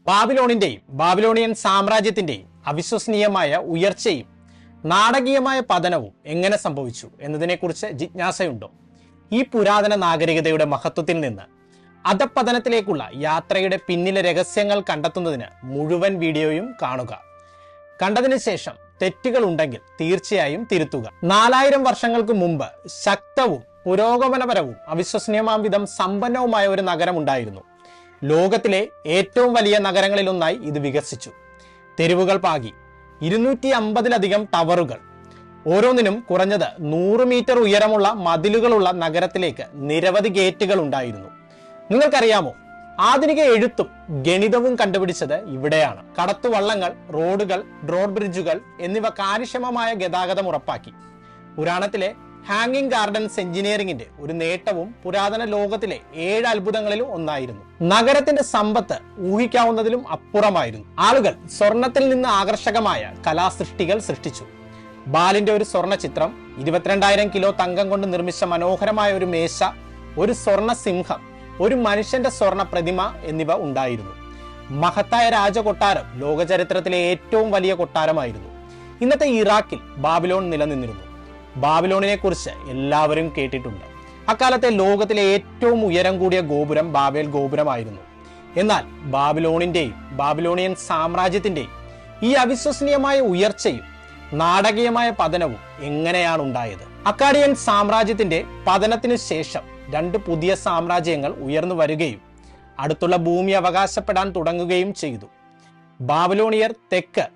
ബാബിലോണിന്റെയും Babylonian സാമ്രാജ്യത്തിന്റെയും അവിശ്വസനീയമായ ഉയർച്ചയും നാടകീയമായ പതനവും എങ്ങനെ സംഭവിച്ചു എന്നതിനെക്കുറിച്ച് ജിജ്ഞാസയുണ്ടോ? ഈ പുരാതന നാഗരികതയുടെ മഹത്വത്തിൽ നിന്ന് അധപ്പതനത്തിലേക്കുള്ള യാത്രയുടെ പിന്നിലെ രഹസ്യങ്ങൾ കണ്ടെത്തുന്നതിന് മുഴുവൻ വീഡിയോയും കാണുക. കണ്ടതിന് ശേഷം തെറ്റുകൾ ഉണ്ടെങ്കിൽ തീർച്ചയായും തിരുത്തുക. 4000 വർഷങ്ങൾക്ക് മുമ്പ് ശക്തവും പുരോഗമനപരവും അവിശ്വസനീയമാം വിധം സമ്പന്നവുമായ ഒരു നഗരം ഉണ്ടായിരുന്നു. ലോകത്തിലെ ഏറ്റവും വലിയ നഗരങ്ങളിലൊന്നായി ഇത് വികസിച്ചു. തെരുവുകൾ പാകി, 250-ലധികം ടവറുകൾ, ഓരോന്നിനും കുറഞ്ഞത് 100 മീറ്റർ ഉയരമുള്ള മതിലുകളുള്ള നഗരത്തിലേക്ക് നിരവധി ഗേറ്റുകൾ ഉണ്ടായിരുന്നു. നിങ്ങൾക്കറിയാമോ, ആധുനിക എഴുത്തും ഗണിതവും കണ്ടുപിടിച്ചത് ഇവിടെയാണ്. കടത്തുവള്ളങ്ങൾ, റോഡുകൾ, ഡ്രോർ ബ്രിഡ്ജുകൾ എന്നിവ കാര്യക്ഷമമായ ഗതാഗതം ഉറപ്പാക്കി. പുരാണത്തിലെ ഹാങ്ങിങ് ഗാർഡൻസ് എഞ്ചിനീയറിംഗിന്റെ ഒരു നേട്ടവും പുരാതന ലോകത്തിലെ 7 അത്ഭുതങ്ങളിലും ഒന്നായിരുന്നു. നഗരത്തിന്റെ സമ്പത്ത് ഊഹിക്കാവുന്നതിലും അപ്പുറമായിരുന്നു. ആളുകൾ സ്വർണത്തിൽ നിന്ന് ആകർഷകമായ കലാസൃഷ്ടികൾ സൃഷ്ടിച്ചു. ബാലിന്റെ ഒരു സ്വർണ്ണ ചിത്രം, 22,000 കിലോ തങ്കം കൊണ്ട് നിർമ്മിച്ച മനോഹരമായ ഒരു മേശ, ഒരു സ്വർണ്ണ സിംഹം, ഒരു മനുഷ്യന്റെ സ്വർണ്ണ പ്രതിമ എന്നിവ ഉണ്ടായിരുന്നു. മഹത്തായ രാജകൊട്ടാരം ലോകചരിത്രത്തിലെ ഏറ്റവും വലിയ കൊട്ടാരമായിരുന്നു. ഇന്നത്തെ ഇറാഖിൽ ബാബിലോൺ നിലനിന്നിരുന്നു. ബാബിലോണിനെ കുറിച്ച് എല്ലാവരും കേട്ടിട്ടുണ്ട്. അക്കാലത്തെ ലോകത്തിലെ ഏറ്റവും ഉയരം കൂടിയ ഗോപുരം ബാബേൽ ഗോപുരമായിരുന്നു. എന്നാൽ ബാബിലോണിന്റെയും ബാബിലോണിയൻ സാമ്രാജ്യത്തിന്റെയും ഈ അവിശ്വസനീയമായ ഉയർച്ചയും നാടകീയമായ പതനവും എങ്ങനെയാണ് ഉണ്ടായത്? അക്കാഡിയൻ സാമ്രാജ്യത്തിന്റെ പതനത്തിനു ശേഷം 2 പുതിയ സാമ്രാജ്യങ്ങൾ ഉയർന്നു വരികയും അടുത്തുള്ള ഭൂമി അവകാശപ്പെടാൻ തുടങ്ങുകയും ചെയ്തു. ബാബിലോണിയർ തെക്ക്,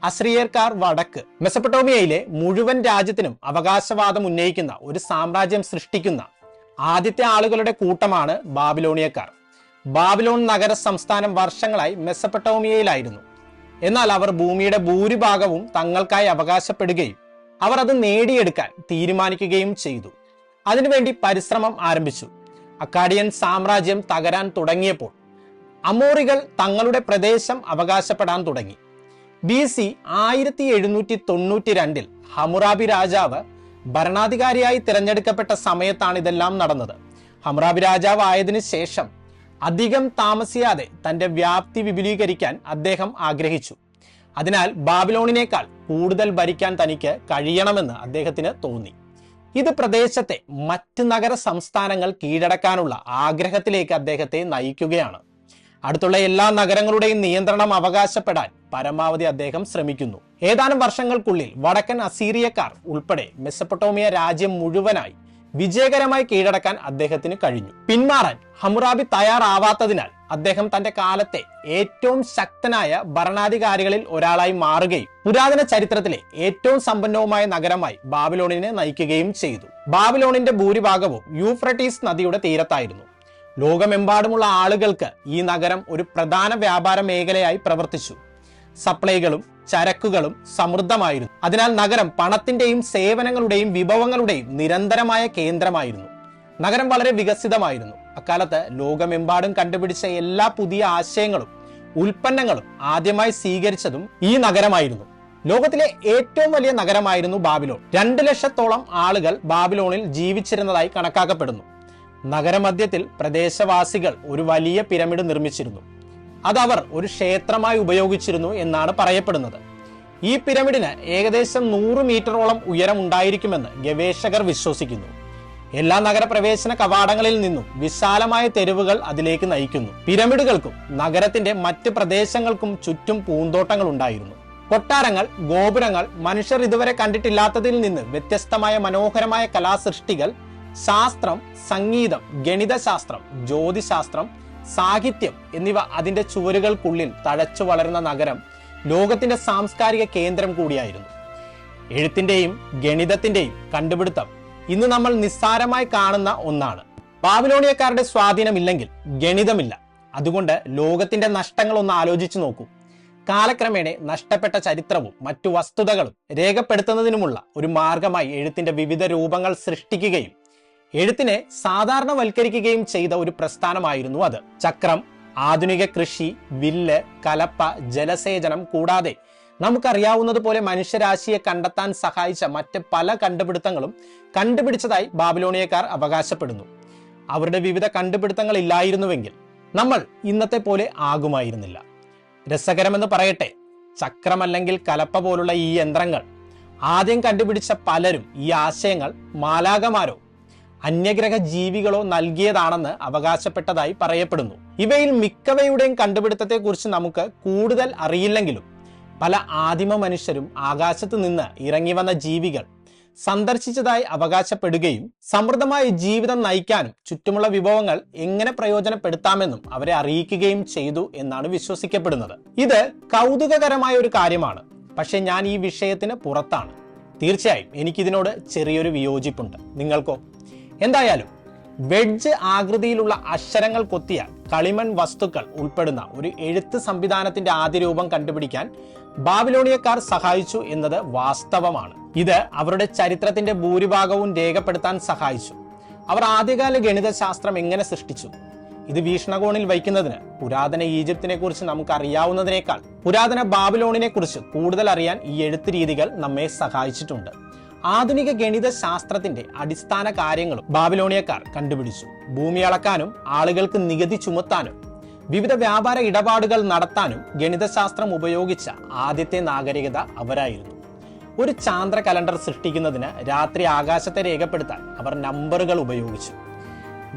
അസ്രിയർക്കാർ വടക്ക്. മെസപ്പൊട്ടോമിയയിലെ മുഴുവൻ രാജ്യത്തിനും അവകാശവാദം ഉന്നയിക്കുന്ന ഒരു സാമ്രാജ്യം സൃഷ്ടിക്കുന്ന ആദ്യത്തെ ആളുകളുടെ കൂട്ടമാണ് ബാബിലോണിയക്കാർ. ബാബിലോൺ നഗര സംസ്ഥാനം വർഷങ്ങളായി മെസപ്പൊട്ടോമിയയിലായിരുന്നു. എന്നാൽ അവർ ഭൂമിയുടെ ഭൂരിഭാഗവും തങ്ങൾക്കായി അവകാശപ്പെടുകയും അവർ അത് നേടിയെടുക്കാൻ തീരുമാനിക്കുകയും ചെയ്തു. അതിനുവേണ്ടി പരിശ്രമം ആരംഭിച്ചു. അക്കാഡിയൻ സാമ്രാജ്യം തകരാൻ തുടങ്ങിയപ്പോൾ അമോറികൾ തങ്ങളുടെ പ്രദേശം അവകാശപ്പെടാൻ തുടങ്ങി. BC 1792 ഹമ്മുറാബി രാജാവ് ഭരണാധികാരിയായി തിരഞ്ഞെടുക്കപ്പെട്ട സമയത്താണ് ഇതെല്ലാം നടന്നത്. ഹമ്മുറാബി രാജാവ് ആയതിനു ശേഷം അധികം താമസിയാതെ തന്റെ വ്യാപ്തി വിപുലീകരിക്കാൻ അദ്ദേഹം ആഗ്രഹിച്ചു. അതിനാൽ ബാബിലോണിനേക്കാൾ കൂടുതൽ ഭരിക്കാൻ തനിക്ക് കഴിയണമെന്ന് അദ്ദേഹത്തിന് തോന്നി. ഇത് പ്രദേശത്തെ മറ്റ് നഗര സംസ്ഥാനങ്ങൾ കീഴടക്കാനുള്ള ആഗ്രഹത്തിലേക്ക് അദ്ദേഹത്തെ നയിക്കുകയാണ്. അടുത്തുള്ള എല്ലാ നഗരങ്ങളുടെയും നിയന്ത്രണം അവകാശപ്പെടാൻ പരമാവധി അദ്ദേഹം ശ്രമിക്കുന്നു. ഏതാനും വർഷങ്ങൾക്കുള്ളിൽ വടക്കൻ അസീറിയക്കാർ ഉൾപ്പെടെ മെസപ്പൊട്ടോമിയ രാജ്യം മുഴുവനായി വിജയകരമായി കീഴടക്കാൻ അദ്ദേഹത്തിന് കഴിഞ്ഞു. പിന്മാറാൻ ഹമ്മുറാബി തയ്യാറാവാത്തതിനാൽ അദ്ദേഹം തന്റെ കാലത്തെ ഏറ്റവും ശക്തനായ ഭരണാധികാരികളിൽ ഒരാളായി മാറുകയും പുരാതന ചരിത്രത്തിലെ ഏറ്റവും സമ്പന്നവുമായ നഗരമായി ബാബിലോണിനെ നയിക്കുകയും ചെയ്തു. ബാബിലോണിന്റെ ഭൂരിഭാഗവും യൂഫ്രട്ടീസ് നദിയുടെ തീരത്തായിരുന്നു. ലോകമെമ്പാടുമുള്ള ആളുകൾക്ക് ഈ നഗരം ഒരു പ്രധാന വ്യാപാര മേഖലയായി പ്രവർത്തിച്ചു. സപ്ലൈകളും ചരക്കുകളും സമൃദ്ധമായിരുന്നു. അതിനാൽ നഗരം പണത്തിന്റെയും സേവനങ്ങളുടെയും വിഭവങ്ങളുടെയും നിരന്തരമായ കേന്ദ്രമായിരുന്നു. നഗരം വളരെ വികസിതമായിരുന്നു. അക്കാലത്ത് ലോകമെമ്പാടും കണ്ടുപിടിച്ച എല്ലാ പുതിയ ആശയങ്ങളും ഉൽപ്പന്നങ്ങളും ആദ്യമായി സ്വീകരിച്ചതും ഈ നഗരമായിരുന്നു. ലോകത്തിലെ ഏറ്റവും വലിയ നഗരമായിരുന്നു ബാബിലോൺ. 2 ലക്ഷത്തോളം ആളുകൾ ബാബിലോണിൽ ജീവിച്ചിരുന്നതായി കണക്കാക്കപ്പെടുന്നു. നഗരമധ്യത്തിൽ പ്രദേശവാസികൾ ഒരു വലിയ പിരമിഡ് നിർമ്മിച്ചിരുന്നു. അതവർ ഒരു ക്ഷേത്രമായി ഉപയോഗിച്ചിരുന്നു എന്നാണ് പറയപ്പെടുന്നത്. ഈ പിരമിഡിന് ഏകദേശം 100 മീറ്ററോളം ഉയരം ഉണ്ടായിരിക്കുമെന്ന് ഗവേഷകർ വിശ്വസിക്കുന്നു. എല്ലാ നഗരപ്രവേശന കവാടങ്ങളിൽ നിന്നും വിശാലമായ തെരുവുകൾ അതിലേക്ക് നയിക്കുന്നു. പിരമിഡുകൾക്കും നഗരത്തിന്റെ മറ്റ് പ്രദേശങ്ങൾക്കും ചുറ്റും പൂന്തോട്ടങ്ങൾ ഉണ്ടായിരുന്നു. കൊട്ടാരങ്ങൾ, ഗോപുരങ്ങൾ, മനുഷ്യർ ഇതുവരെ കണ്ടിട്ടില്ലാത്തതിൽ നിന്ന് വ്യത്യസ്തമായ മനോഹരമായ കലാസൃഷ്ടികൾ, ശാസ്ത്രം, സംഗീതം, ഗണിതശാസ്ത്രം, ജ്യോതിശാസ്ത്രം, സാഹിത്യം എന്നിവ അതിന്റെ ചുവരുകൾക്കുള്ളിൽ തഴച്ചു വളരുന്ന നഗരം ലോകത്തിന്റെ സാംസ്കാരിക കേന്ദ്രം കൂടിയായിരുന്നു. എഴുത്തിന്റെയും ഗണിതത്തിന്റെയും കണ്ടുപിടുത്തം ഇന്ന് നമ്മൾ നിസ്സാരമായി കാണുന്ന ഒന്നാണ്. ബാബിലോണിയക്കാരുടെ സ്വാധീനമില്ലെങ്കിൽ ഗണിതമില്ല. അതുകൊണ്ട് ലോകത്തിന്റെ നഷ്ടങ്ങൾ ഒന്ന് ആലോചിച്ചു നോക്കൂ. കാലക്രമേണ നഷ്ടപ്പെട്ട ചരിത്രവും മറ്റു വസ്തുതകളും രേഖപ്പെടുത്തുന്നതിനുമുള്ള ഒരു മാർഗമായി എഴുത്തിന്റെ വിവിധ രൂപങ്ങൾ സൃഷ്ടിക്കുകയും എഴുത്തിനെ സാധാരണവൽക്കരിക്കുകയും ചെയ്ത ഒരു പ്രസ്ഥാനമായിരുന്നു അത്. ചക്രം, ആധുനിക കൃഷി, വില്ല്, കലപ്പ, ജലസേചനം കൂടാതെ നമുക്കറിയാവുന്നതുപോലെ മനുഷ്യരാശിയെ കണ്ടെത്താൻ സഹായിച്ച മറ്റ് പല കണ്ടുപിടുത്തങ്ങളും കണ്ടുപിടിച്ചതായി ബാബിലോണിയക്കാർ അവകാശപ്പെടുന്നു. അവരുടെ വിവിധ കണ്ടുപിടുത്തങ്ങൾ ഇല്ലായിരുന്നുവെങ്കിൽ നമ്മൾ ഇന്നത്തെ പോലെ ആകുമായിരുന്നില്ല. രസകരമെന്ന് പറയട്ടെ, ചക്രമല്ലെങ്കിൽ കലപ്പ പോലുള്ള ഈ യന്ത്രങ്ങൾ ആദ്യം കണ്ടുപിടിച്ച പലരും ഈ ആശയങ്ങൾ മാലാഖമാരോ അന്യഗ്രഹ ജീവികളോ നൽകിയതാണെന്ന് അവകാശപ്പെട്ടതായി പറയപ്പെടുന്നു. ഇവയിൽ മിക്കവയുടെയും കണ്ടുപിടുത്തത്തെക്കുറിച്ച് നമുക്ക് കൂടുതൽ അറിയില്ലെങ്കിലും പല ആദിമ മനുഷ്യരും ആകാശത്ത് നിന്ന് ഇറങ്ങി വന്ന ജീവികൾ സന്ദർശിച്ചതായി അവകാശപ്പെടുകയും സമൃദ്ധമായ ജീവിതം നയിക്കാനും ചുറ്റുമുള്ള വിഭവങ്ങൾ എങ്ങനെ പ്രയോജനപ്പെടുത്താമെന്നും അവരെ അറിയിക്കുകയും ചെയ്തു എന്നാണ് വിശ്വസിക്കപ്പെടുന്നത്. ഇത് കൗതുകകരമായ ഒരു കാര്യമാണ്. പക്ഷെ ഞാൻ ഈ വിഷയത്തിന് പുറത്താണ്. തീർച്ചയായും എനിക്കിതിനോട് ചെറിയൊരു വിയോജിപ്പുണ്ട്. നിങ്ങൾക്കോ? എന്തായാലും വെഡ്ജ് ആകൃതിയിലുള്ള അക്ഷരങ്ങൾ കൊത്തിയ കളിമൺ വസ്തുക്കൾ ഉൾപ്പെടുന്ന ഒരു എഴുത്ത് സംവിധാനത്തിന്റെ ആദ്യ രൂപം കണ്ടുപിടിക്കാൻ ബാബിലോണിയക്കാർ സഹായിച്ചു എന്നത് വാസ്തവമാണ്. ഇത് അവരുടെ ചരിത്രത്തിന്റെ ഭൂരിഭാഗവും രേഖപ്പെടുത്താൻ സഹായിച്ചു. അവർ ആദ്യകാല ഗണിതശാസ്ത്രം എങ്ങനെ സൃഷ്ടിച്ചു? ഇത് വീക്ഷണകോണിൽ വയ്ക്കുന്നതിന് പുരാതന ഈജിപ്തിനെ കുറിച്ച് നമുക്ക് അറിയാവുന്നതിനേക്കാൾ പുരാതന ബാബിലോണിനെ കുറിച്ച് കൂടുതൽ അറിയാൻ ഈ എഴുത്ത് രീതികൾ നമ്മെ സഹായിച്ചിട്ടുണ്ട്. ആധുനിക ഗണിത ശാസ്ത്രത്തിന്റെ അടിസ്ഥാന കാര്യങ്ങളും ബാബിലോണിയക്കാർ കണ്ടുപിടിച്ചു. ഭൂമി അളക്കാനും ആളുകൾക്ക് നികുതി ചുമത്താനും വിവിധ വ്യാപാര ഇടപാടുകൾ നടത്താനും ഗണിതശാസ്ത്രം ഉപയോഗിച്ച ആദ്യത്തെ നാഗരികത അവരായിരുന്നു. ഒരു ചാന്ദ്ര കലണ്ടർ സൃഷ്ടിക്കുന്നതിന് രാത്രി ആകാശത്തെ രേഖപ്പെടുത്താൻ അവർ നമ്പറുകൾ ഉപയോഗിച്ചു.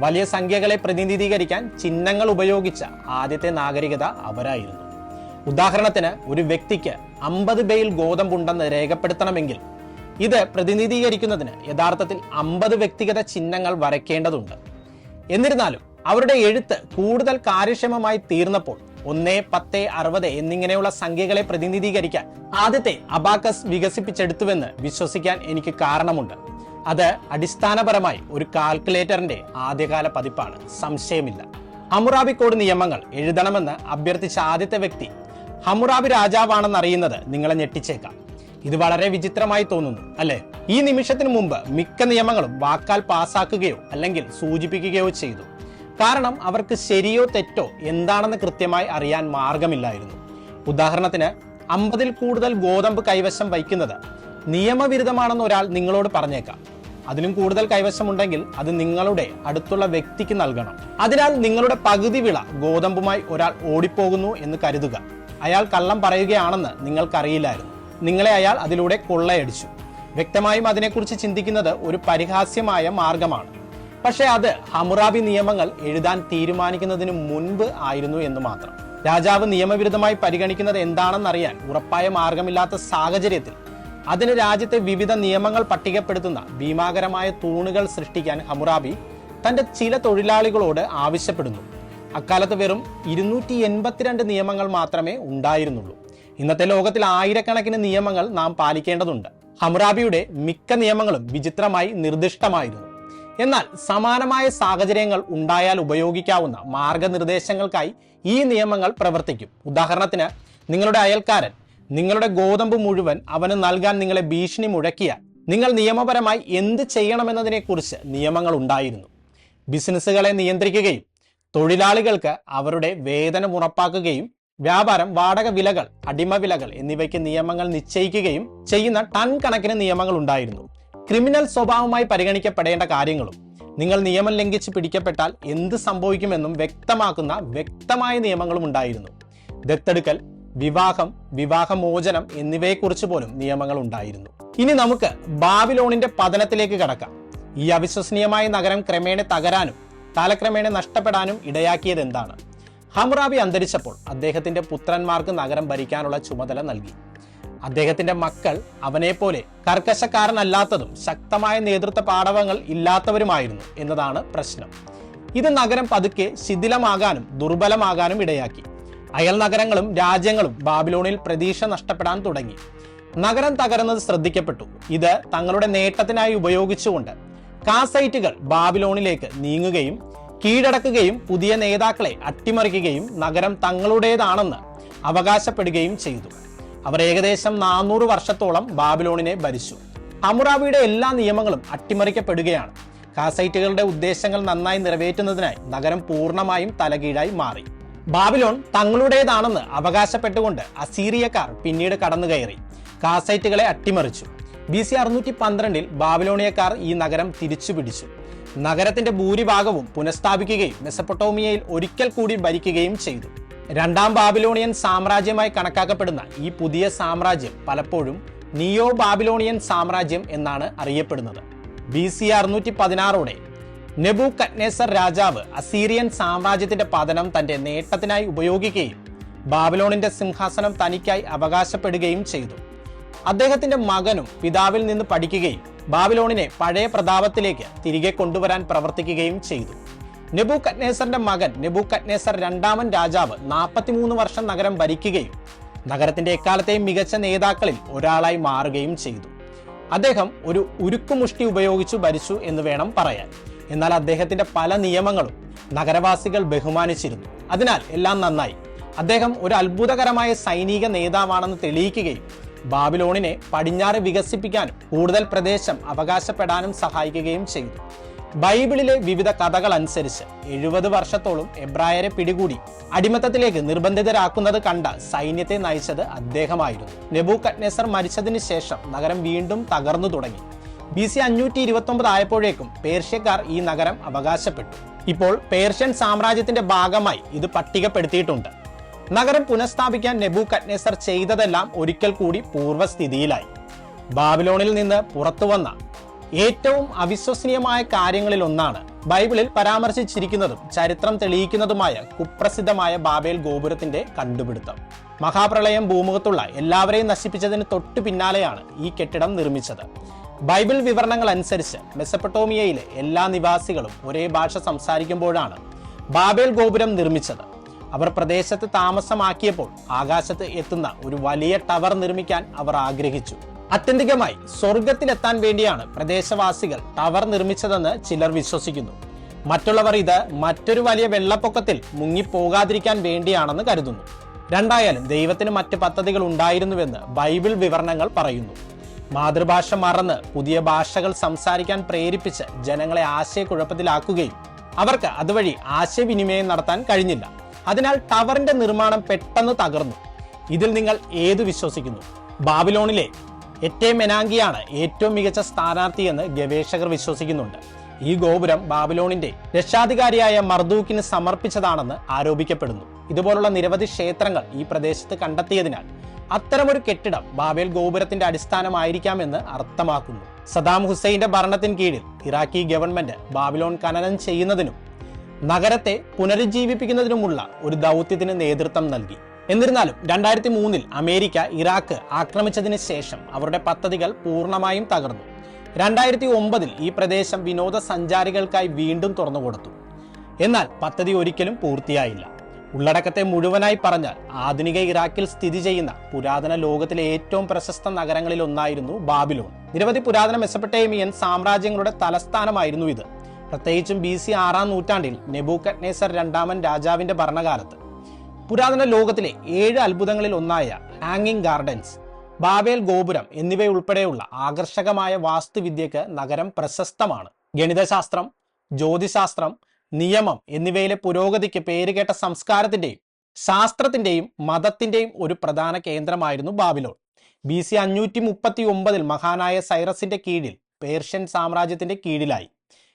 വലിയ സംഖ്യകളെ പ്രതിനിധീകരിക്കാൻ ചിഹ്നങ്ങൾ ഉപയോഗിച്ച ആദ്യത്തെ നാഗരികത അവരായിരുന്നു. ഉദാഹരണത്തിന്, ഒരു വ്യക്തിക്ക് 50 ബെയിൽ ഗോതമ്പുണ്ടെന്ന് രേഖപ്പെടുത്തണമെങ്കിൽ ഇത് പ്രതിനിധീകരിക്കുന്നതിന് യഥാർത്ഥത്തിൽ 50 വ്യക്തിഗത ചിഹ്നങ്ങൾ വരയ്ക്കേണ്ടതുണ്ട്. എന്നിരുന്നാലും അവരുടെ എഴുത്ത് കൂടുതൽ കാര്യക്ഷമമായി തീർന്നപ്പോൾ 1, 10, 60 എന്നിങ്ങനെയുള്ള സംഖ്യകളെ പ്രതിനിധീകരിക്കാൻ ആദ്യത്തെ അബാക്കസ് വികസിപ്പിച്ചെടുത്തുവെന്ന് വിശ്വസിക്കാൻ എനിക്ക് കാരണമുണ്ട്. അത് അടിസ്ഥാനപരമായി ഒരു കാൽക്കുലേറ്ററിന്റെ ആദ്യകാല പതിപ്പാണ്, സംശയമില്ല. ഹമ്മുറാബി കോഡ് നിയമങ്ങൾ എഴുതണമെന്ന് അഭ്യർത്ഥിച്ച ആദ്യത്തെ വ്യക്തി ഹമ്മുറാബി രാജാവാണെന്ന് അറിയുന്നത് നിങ്ങളെ ഞെട്ടിച്ചേക്കാം. ഇത് വളരെ വിചിത്രമായി തോന്നുന്നു, അല്ലേ? ഈ നിമിഷത്തിന് മുമ്പ് മിക്ക നിയമങ്ങളും വാക്കാൽ പാസാക്കുകയോ അല്ലെങ്കിൽ സൂചിപ്പിക്കുകയോ ചെയ്തു. കാരണം അവർക്ക് ശരിയോ തെറ്റോ എന്താണെന്ന് കൃത്യമായി അറിയാൻ മാർഗമില്ലായിരുന്നു. ഉദാഹരണത്തിന്, 50-ൽ കൂടുതൽ ഗോതമ്പ് കൈവശം വയ്ക്കുന്നത് നിയമവിരുദ്ധമാണെന്ന് ഒരാൾ നിങ്ങളോട് പറഞ്ഞേക്കാം. അതിലും കൂടുതൽ കൈവശമുണ്ടെങ്കിൽ അത് നിങ്ങളുടെ അടുത്തുള്ള വ്യക്തിക്ക് നൽകണം. അതിനാൽ നിങ്ങളുടെ പകുതി വിള ഗോതമ്പുമായി ഒരാൾ ഓടിപ്പോകുന്നു എന്ന് കരുതുക. അയാൾ കള്ളം പറയുകയാണെന്ന് നിങ്ങൾക്കറിയില്ലായിരുന്നു. നിങ്ങളെ അയാൾ അതിലൂടെ കൊള്ളയടിച്ചു. വ്യക്തമായും അതിനെക്കുറിച്ച് ചിന്തിക്കുന്നത് ഒരു പരിഹാസ്യമായ മാർഗമാണ്. പക്ഷേ അത് ഹമ്മുറാബി നിയമങ്ങൾ എഴുതാൻ തീരുമാനിക്കുന്നതിന് മുൻപ് ആയിരുന്നു എന്ന് മാത്രം. രാജാവ് നിയമവിരുദ്ധമായി പരിഗണിക്കുന്നത് എന്താണെന്നറിയാൻ ഉറപ്പായ മാർഗമില്ലാത്ത സാഹചര്യത്തിൽ അതിന് രാജ്യത്തെ വിവിധ നിയമങ്ങൾ പട്ടികപ്പെടുത്തുന്ന ഭീമാകരമായ തൂണുകൾ സൃഷ്ടിക്കാൻ ഹമ്മുറാബി തന്റെ ചില തൊഴിലാളികളോട് ആവശ്യപ്പെടുന്നു. അക്കാലത്ത് വെറും 282 നിയമങ്ങൾ മാത്രമേ ഉണ്ടായിരുന്നുള്ളൂ. ഇന്നത്തെ ലോകത്തിൽ ആയിരക്കണക്കിന് നിയമങ്ങൾ നാം പാലിക്കേണ്ടതുണ്ട്. ഹമ്മുറാബിയുടെ മിക്ക നിയമങ്ങളും വിചിത്രമായി നിർദ്ദിഷ്ടമായിരുന്നു. എന്നാൽ സമാനമായ സാഹചര്യങ്ങൾ ഉണ്ടായാൽ ഉപയോഗിക്കാവുന്ന മാർഗനിർദ്ദേശങ്ങൾക്കായി ഈ നിയമങ്ങൾ പ്രവർത്തിക്കും. ഉദാഹരണത്തിന്, നിങ്ങളുടെ അയൽക്കാരൻ നിങ്ങളുടെ ഗോതമ്പ് മുഴുവൻ അവന് നൽകാൻ നിങ്ങളെ ഭീഷണി മുഴക്കിയാൽ നിങ്ങൾ നിയമപരമായി എന്ത് ചെയ്യണമെന്നതിനെക്കുറിച്ച് നിയമങ്ങൾ ഉണ്ടായിരുന്നു. ബിസിനസ്സുകളെ നിയന്ത്രിക്കുകയും തൊഴിലാളികൾക്ക് അവരുടെ വേതനം ഉറപ്പാക്കുകയും വ്യാപാരം, വാടക വിലകൾ, അടിമ വിലകൾ എന്നിവയ്ക്ക് നിയമങ്ങൾ നിശ്ചയിക്കുകയും ചെയ്യുന്ന ടൺ കണക്കിന് നിയമങ്ങൾ ഉണ്ടായിരുന്നു. ക്രിമിനൽ സ്വഭാവമായി പരിഗണിക്കപ്പെടേണ്ട കാര്യങ്ങളും നിങ്ങൾ നിയമം ലംഘിച്ച് പിടിക്കപ്പെട്ടാൽ എന്ത് സംഭവിക്കുമെന്നും വ്യക്തമാക്കുന്ന വ്യക്തമായ നിയമങ്ങളും ഉണ്ടായിരുന്നു. ദത്തെടുക്കൽ, വിവാഹം, വിവാഹമോചനം എന്നിവയെക്കുറിച്ച് പോലും നിയമങ്ങൾ ഉണ്ടായിരുന്നു. ഇനി നമുക്ക് ബാബിലോണിന്റെ പതനത്തിലേക്ക് കടക്കാം. ഈ അവിശ്വസനീയമായ നഗരം ക്രമേണ തകരാനും കാലക്രമേണ നഷ്ടപ്പെടാനും ഇടയാക്കിയത് എന്താണ്? ഹമ്മുറാബി അന്തരിച്ചപ്പോൾ അദ്ദേഹത്തിന്റെ പുത്രന്മാർക്ക് നഗരം ഭരിക്കാനുള്ള ചുമതല നൽകി. അദ്ദേഹത്തിന്റെ മക്കൾ അവനെപ്പോലെ കർക്കശക്കാരനല്ലാത്തതും ശക്തമായ നേതൃത്വ പാടവങ്ങൾ ഇല്ലാത്തവരുമായിരുന്നു എന്നതാണ് പ്രശ്നം. ഇത് നഗരം പതുക്കെ ശിഥിലമാകാനും ദുർബലമാകാനും ഇടയാക്കി. അയൽ നഗരങ്ങളും രാജ്യങ്ങളും ബാബിലോണിൽ പ്രതീക്ഷ നഷ്ടപ്പെടാൻ തുടങ്ങി. നഗരം തകരുന്നത് ശ്രദ്ധിക്കപ്പെട്ടു. ഇത് തങ്ങളുടെ നേട്ടത്തിനായി ഉപയോഗിച്ചുകൊണ്ട് കാസൈറ്റുകൾ ബാബിലോണിലേക്ക് നീങ്ങുകയും കീഴടക്കുകയും പുതിയ നേതാക്കളെ അട്ടിമറിക്കുകയും നഗരം തങ്ങളുടേതാണെന്ന് അവകാശപ്പെടുകയും ചെയ്തു. അവർ ഏകദേശം 400 വർഷത്തോളം ബാബിലോണിനെ ഭരിച്ചു. ഹമ്മുറാബിയുടെ എല്ലാ നിയമങ്ങളും അട്ടിമറിക്കപ്പെടുകയാണ്. കാസൈറ്റുകളുടെ ഉദ്ദേശങ്ങൾ നന്നായി നിറവേറ്റുന്നതിനായി നഗരം പൂർണ്ണമായും തലകീഴായി മാറി. ബാബിലോൺ തങ്ങളുടേതാണെന്ന് അവകാശപ്പെട്ടുകൊണ്ട് അസീറിയക്കാർ പിന്നീട് കടന്നുകയറി കാസൈറ്റുകളെ അട്ടിമറിച്ചു. BC 612 ബാബിലോണിയക്കാർ ഈ നഗരം തിരിച്ചുപിടിച്ചു. നഗരത്തിന്റെ ഭൂരിഭാഗവും പുനഃസ്ഥാപിക്കുകയും മെസപ്പൊട്ടോമിയയിൽ ഒരിക്കൽ കൂടി ഭരിക്കുകയും ചെയ്തു. രണ്ടാം ബാബിലോണിയൻ സാമ്രാജ്യമായി കണക്കാക്കപ്പെടുന്ന ഈ പുതിയ സാമ്രാജ്യം പലപ്പോഴും നിയോ ബാബിലോണിയൻ സാമ്രാജ്യം എന്നാണ് അറിയപ്പെടുന്നത്. BC 616 നെബൂഖദ്നേസർ രാജാവ് അസീറിയൻ സാമ്രാജ്യത്തിന്റെ പതനം തന്റെ നേട്ടത്തിനായി ഉപയോഗിക്കുകയും ബാബിലോണിന്റെ സിംഹാസനം തനിക്കായി അവകാശപ്പെടുകയും ചെയ്തു. അദ്ദേഹത്തിന്റെ മകനും പിതാവിൽ നിന്ന് പഠിക്കുകയും ബാബിലോണിനെ പഴയ പ്രതാപത്തിലേക്ക് തിരികെ കൊണ്ടുവരാൻ പ്രവർത്തിക്കുകയും ചെയ്തു. നെബൂഖദ്നേസറിന്റെ മകൻ നെബൂഖദ്നേസർ രണ്ടാമൻ രാജാവ് 43 വർഷം നഗരം ഭരിക്കുകയും നഗരത്തിന്റെ എക്കാലത്തെയും മികച്ച നേതാക്കളിൽ ഒരാളായി മാറുകയും ചെയ്തു. അദ്ദേഹം ഒരു ഉരുക്കുമുഷ്ടി ഉപയോഗിച്ചു ഭരിച്ചു എന്ന് വേണം പറയാൻ. എന്നാൽ അദ്ദേഹത്തിന്റെ പല നിയമങ്ങളും നഗരവാസികൾ ബഹുമാനിച്ചിരുന്നു. അതിനാൽ എല്ലാം നന്നായി. അദ്ദേഹം ഒരു അത്ഭുതകരമായ സൈനിക നേതാവാണെന്ന് തെളിയിക്കുകയും ബാബിലോണിനെ പടിഞ്ഞാറ് വികസിപ്പിക്കാനും കൂടുതൽ പ്രദേശം അവകാശപ്പെടാനും സഹായിക്കുകയും ചെയ്തു. ബൈബിളിലെ വിവിധ കഥകൾ അനുസരിച്ച് 70 വർഷത്തോളം എബ്രായരെ പിടികൂടി അടിമത്തത്തിലേക്ക് നിർബന്ധിതരാക്കുന്നത് കണ്ട സൈന്യത്തെ നയിച്ചത് അദ്ദേഹമായിരുന്നു. നെബൂഖദ്നേസർ മരിച്ചതിന് ശേഷം നഗരം വീണ്ടും തകർന്നു തുടങ്ങി. BC 529 ആയപ്പോഴേക്കും പേർഷ്യക്കാർ ഈ നഗരം അവകാശപ്പെട്ടു. ഇപ്പോൾ പേർഷ്യൻ സാമ്രാജ്യത്തിന്റെ ഭാഗമായി ഇത് പട്ടികപ്പെടുത്തിയിട്ടുണ്ട്. നഗരം പുനഃസ്ഥാപിക്കാൻ നെബൂഖദ്നേസർ ചെയ്തതെല്ലാം ഒരിക്കൽ കൂടി പൂർവ്വസ്ഥിതിയിലായി. ബാബിലോണിൽ നിന്ന് പുറത്തുവന്ന ഏറ്റവും അവിശ്വസനീയമായ കാര്യങ്ങളിൽ ഒന്നാണ് ബൈബിളിൽ പരാമർശിച്ചിരിക്കുന്നതും ചരിത്രം തെളിയിക്കുന്നതുമായ കുപ്രസിദ്ധമായ ബാബേൽ ഗോപുരത്തിന്റെ കണ്ടുപിടുത്തം. മഹാപ്രളയം ഭൂമുഖത്തുള്ള എല്ലാവരെയും നശിപ്പിച്ചതിന് തൊട്ടു പിന്നാലെയാണ് ഈ കെട്ടിടം നിർമ്മിച്ചത്. ബൈബിൾ വിവരണങ്ങൾ അനുസരിച്ച് മെസപ്പൊട്ടോമിയയിലെ എല്ലാ നിവാസികളും ഒരേ ഭാഷ സംസാരിക്കുമ്പോഴാണ് ബാബേൽ ഗോപുരം നിർമ്മിച്ചത്. അവർ പ്രദേശത്ത് താമസമാക്കിയപ്പോൾ ആകാശത്ത് എത്തുന്ന ഒരു വലിയ ടവർ നിർമ്മിക്കാൻ അവർ ആഗ്രഹിച്ചു. ആത്യന്തികമായി സ്വർഗത്തിലെത്താൻ വേണ്ടിയാണ് പ്രദേശവാസികൾ ടവർ നിർമ്മിച്ചതെന്ന് ചിലർ വിശ്വസിക്കുന്നു. മറ്റുള്ളവർ ഇത് മറ്റൊരു വലിയ വെള്ളപ്പൊക്കത്തിൽ മുങ്ങിപ്പോകാതിരിക്കാൻ വേണ്ടിയാണെന്ന് കരുതുന്നു. രണ്ടായാലും ദൈവത്തിന് മറ്റ് പദ്ധതികൾ ഉണ്ടായിരുന്നുവെന്ന് ബൈബിൾ വിവരണങ്ങൾ പറയുന്നു. മാതൃഭാഷ മറന്ന് പുതിയ ഭാഷകൾ സംസാരിക്കാൻ പ്രേരിപ്പിച്ച് ജനങ്ങളെ ആശയക്കുഴപ്പത്തിലാക്കുകയും അവർക്ക് അതുവഴി ആശയവിനിമയം നടത്താൻ കഴിഞ്ഞില്ല. അതിനാൽ ടവറിന്റെ നിർമ്മാണം പെട്ടെന്ന് തകർന്നു. ഇതിൽ നിങ്ങൾ ഏതു വിശ്വസിക്കുന്നു? ബാബിലോണിലെ എറ്റേമെനാങ്കിയാണ് ഏറ്റവും മികച്ച സ്ഥാനാർത്ഥിയെന്ന് ഗവേഷകർ വിശ്വസിക്കുന്നുണ്ട്. ഈ ഗോപുരം ബാബിലോണിന്റെ രക്ഷാധികാരിയായ മർദൂക്കിന് സമർപ്പിച്ചതാണെന്ന് ആരോപിക്കപ്പെടുന്നു. ഇതുപോലുള്ള നിരവധി ക്ഷേത്രങ്ങൾ ഈ പ്രദേശത്ത് കണ്ടെത്തിയതിനാൽ അത്തരമൊരു കെട്ടിടം ബാബേൽ ഗോപുരത്തിന്റെ അടിസ്ഥാനമായിരിക്കാമെന്ന് അർത്ഥമാക്കുന്നു. സദാം ഹുസൈന്റെ ഭരണത്തിന് കീഴിൽ ഇറാഖി ഗവൺമെന്റ് ബാബിലോൺ ഖനനം ചെയ്യുന്നതിനും നഗരത്തെ പുനരുജ്ജീവിപ്പിക്കുന്നതിനുമുള്ള ഒരു ദൗത്യത്തിന് നേതൃത്വം നൽകി. എന്നിരുന്നാലും 2003 അമേരിക്ക ഇറാഖ് ആക്രമിച്ചതിന് ശേഷം അവരുടെ പദ്ധതികൾ പൂർണ്ണമായും തകർന്നു. 2009 ഈ പ്രദേശം വിനോദസഞ്ചാരികൾക്കായി വീണ്ടും തുറന്നുകൊടുത്തു. എന്നാൽ പദ്ധതി ഒരിക്കലും പൂർത്തിയായില്ല. ഉള്ളടക്കത്തെ മുഴുവനായി പറഞ്ഞാൽ ആധുനിക ഇറാഖിൽ സ്ഥിതി ചെയ്യുന്ന പുരാതന ലോകത്തിലെ ഏറ്റവും പ്രശസ്ത നഗരങ്ങളിൽ ഒന്നായിരുന്നു ബാബിലോൺ. നിരവധി പുരാതന മെസപ്പൊട്ടേമിയൻ സാമ്രാജ്യങ്ങളുടെ തലസ്ഥാനമായിരുന്നു ഇത്. പ്രത്യേകിച്ചും BC 6-ാം നൂറ്റാണ്ടിൽ നെബൂഖദ്നേസർ രണ്ടാമൻ രാജാവിന്റെ ഭരണകാലത്ത്. പുരാതന ലോകത്തിലെ 7 അത്ഭുതങ്ങളിൽ ഒന്നായ ഹാങ്ങിങ് ഗാർഡൻസ്, ബാബേൽ ഗോപുരം എന്നിവയുൾപ്പെടെയുള്ള ആകർഷകമായ വാസ്തുവിദ്യക്ക് നഗരം പ്രശസ്തമാണ്. ഗണിതശാസ്ത്രം, ജ്യോതിശാസ്ത്രം, നിയമം എന്നിവയിലെ പുരോഗതിക്ക് പേരുകേട്ട സംസ്കാരത്തിന്റെയും ശാസ്ത്രത്തിന്റെയും മതത്തിന്റെയും ഒരു പ്രധാന കേന്ദ്രമായിരുന്നു ബാബിലോൺ. BC 539 മഹാനായ സൈറസിന്റെ കീഴിൽ പേർഷ്യൻ സാമ്രാജ്യത്തിന്റെ കീഴിലായി.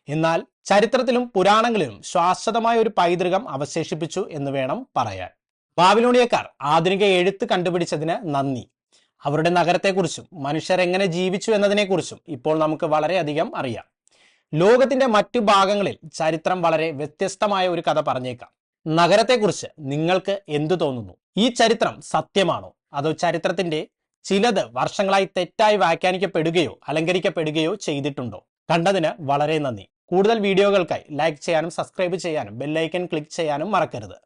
എന്നാൽ ചരിത്രത്തിലും പുരാണങ്ങളിലും ശാശ്വതമായ ഒരു പൈതൃകം അവശേഷിപ്പിച്ചു എന്ന് വേണം പറയാൻ. ബാബിലോണിയക്കാർ ആധുനിക എഴുത്ത് കണ്ടുപിടിച്ചതിന് നന്ദി. അവരുടെ നഗരത്തെക്കുറിച്ചും മനുഷ്യർ എങ്ങനെ ജീവിച്ചു എന്നതിനെക്കുറിച്ചും ഇപ്പോൾ നമുക്ക് വളരെയധികം അറിയാം. ലോകത്തിന്റെ മറ്റു ഭാഗങ്ങളിൽ ചരിത്രം വളരെ വ്യത്യസ്തമായ ഒരു കഥ പറഞ്ഞേക്കാം. നഗരത്തെക്കുറിച്ച് നിങ്ങൾക്ക് എന്തു തോന്നുന്നു? ഈ ചരിത്രം സത്യമാണോ? അതോ ചരിത്രത്തിന്റെ ചിലത് വർഷങ്ങളായി തെറ്റായി വ്യാഖ്യാനിക്കപ്പെടുകയോ അലങ്കരിക്കപ്പെടുകയോ ചെയ്തിട്ടുണ്ടോ? കണ്ടതിന് വളരെ നന്ദി. കൂടുതൽ വീഡിയോകൾക്കായി ലൈക്ക് ചെയ്യാനും സബ്സ്ക്രൈബ് ചെയ്യാനും ബെല്ലൈക്കൺ ക്ലിക്ക് ചെയ്യാനും മറക്കരുത്.